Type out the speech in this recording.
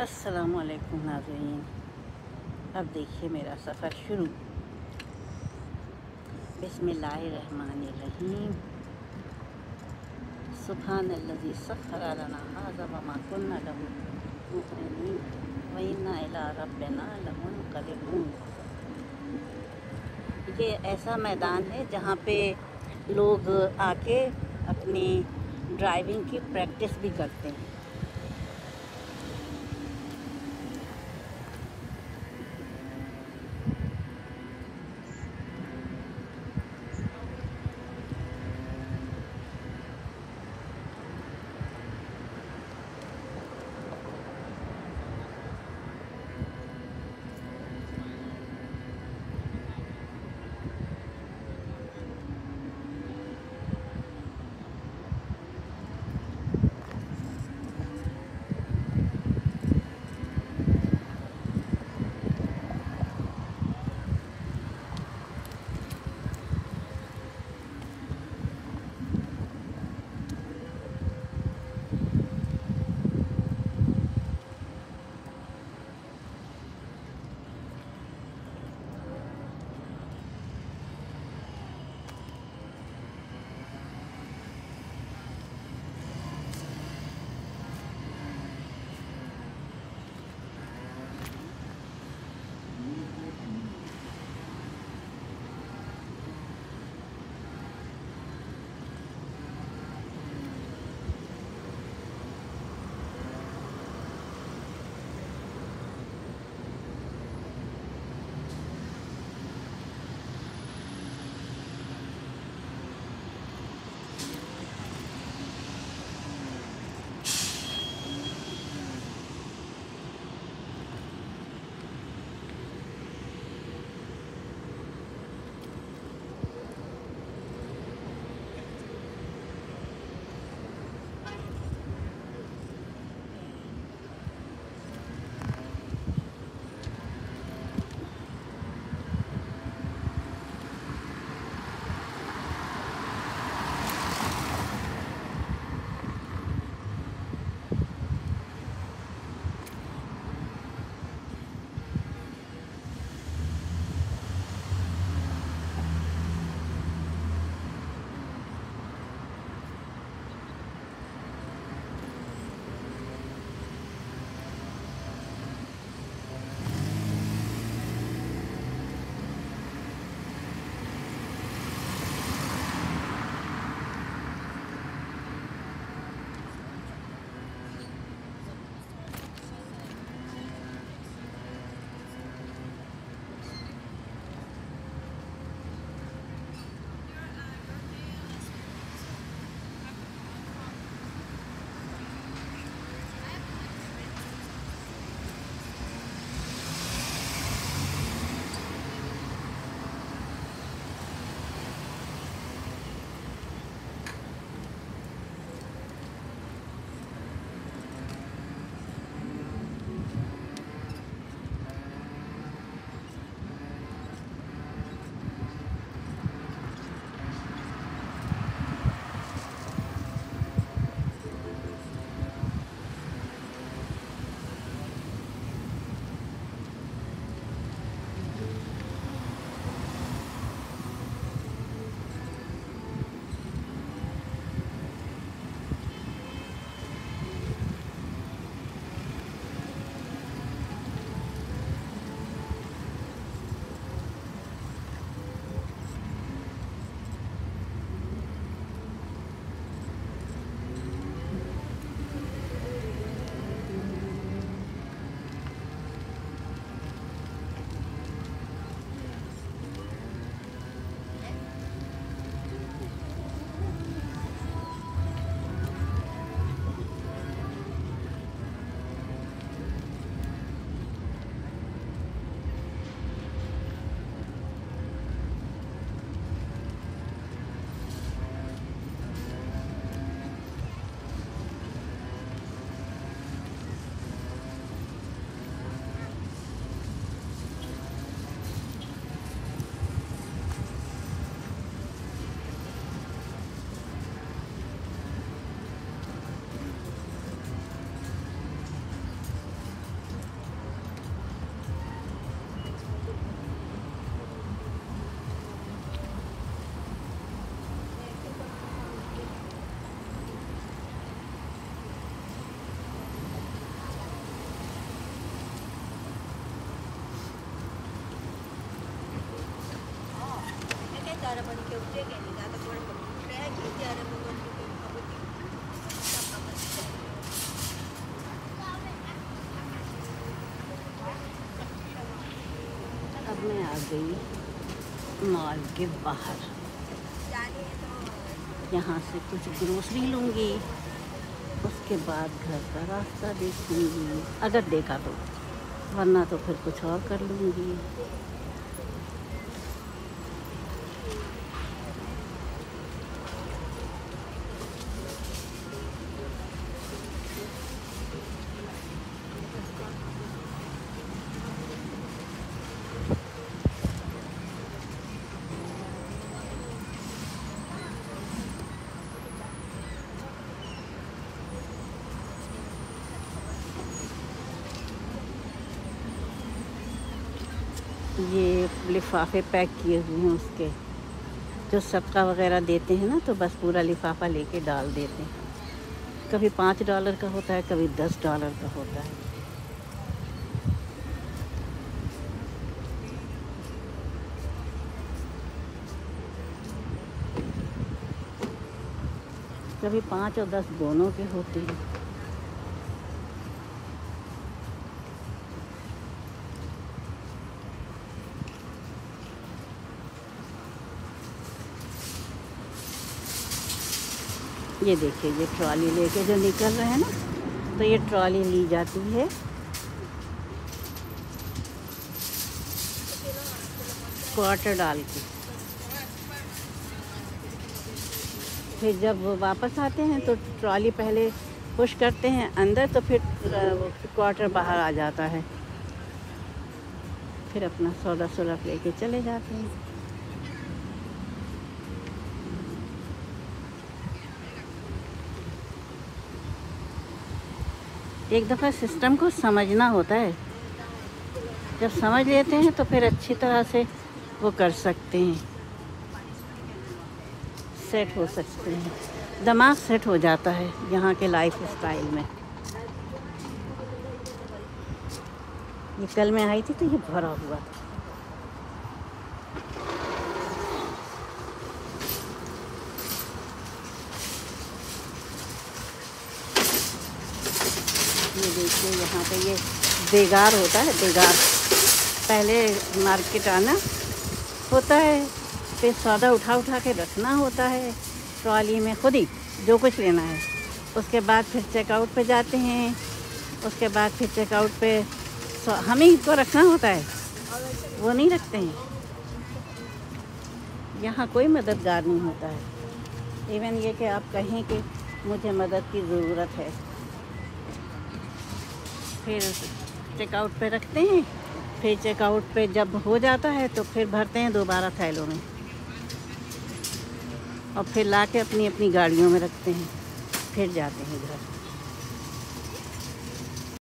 अस्सलामुअलैकुम नाज़रीन। अब देखिए मेरा सफ़र शुरू। बिस्मिल्लाहिर्रहमानिर्रहीम। सुब्हानल्लज़ी सख़्ख़र लना हाज़ा व मा कुन्ना लहू मुक़रिनीन व इन्ना इला रब्बिना लमुनक़लिबून। ये ऐसा मैदान है जहाँ पे लोग आके अपनी ड्राइविंग की प्रैक्टिस भी करते हैं। अब मैं आ गई मॉल के बाहर। यहाँ से कुछ ग्रोसरी लूँगी, उसके बाद घर का रास्ता देखूँगी अगर देखा तो, वरना तो फिर कुछ और कर लूँगी। ये लिफाफे पैक किए हुए हैं उसके, जो सदका वगैरह देते हैं ना, तो बस पूरा लिफाफा लेके डाल देते हैं। कभी $5 का होता है, कभी $10 का होता है। कभी 5 और 10 दोनों के होते हैं। ये देखिए, ये ट्रॉली लेके जो निकल रहे हैं ना, तो ये ट्रॉली ली जाती है क्वार्टर डाल के। फिर जब वो वापस आते हैं तो ट्रॉली पहले पुश करते हैं अंदर, तो फिर क्वार्टर बाहर आ जाता है। फिर अपना सौदा लेके चले जाते हैं। एक दफ़ा सिस्टम को समझना होता है, जब समझ लेते हैं तो फिर अच्छी तरह से वो कर सकते हैं, सेट हो सकते हैं, दिमाग सेट हो जाता है यहाँ के लाइफ स्टाइल में। ये कल मैं आई थी तो ये भरा हुआ था। ये देखिए, यहाँ पे ये बेगार होता है, बेगार। पहले मार्केट आना होता है, फिर सौदा उठा के रखना होता है ट्रॉली में, खुद ही जो कुछ लेना है। उसके बाद फिर चेकआउट पे जाते हैं, उसके बाद फिर चेकआउट पे हम ही को रखना होता है, वो नहीं रखते हैं। यहाँ कोई मददगार नहीं होता है। इवन ये कि आप कहें कि मुझे मदद की ज़रूरत है, फिर चेकआउट पे रखते हैं। फिर चेकआउट पे जब हो जाता है तो फिर भरते हैं दोबारा थैलों में, और फिर लाके अपनी अपनी गाड़ियों में रखते हैं, फिर जाते हैं घर।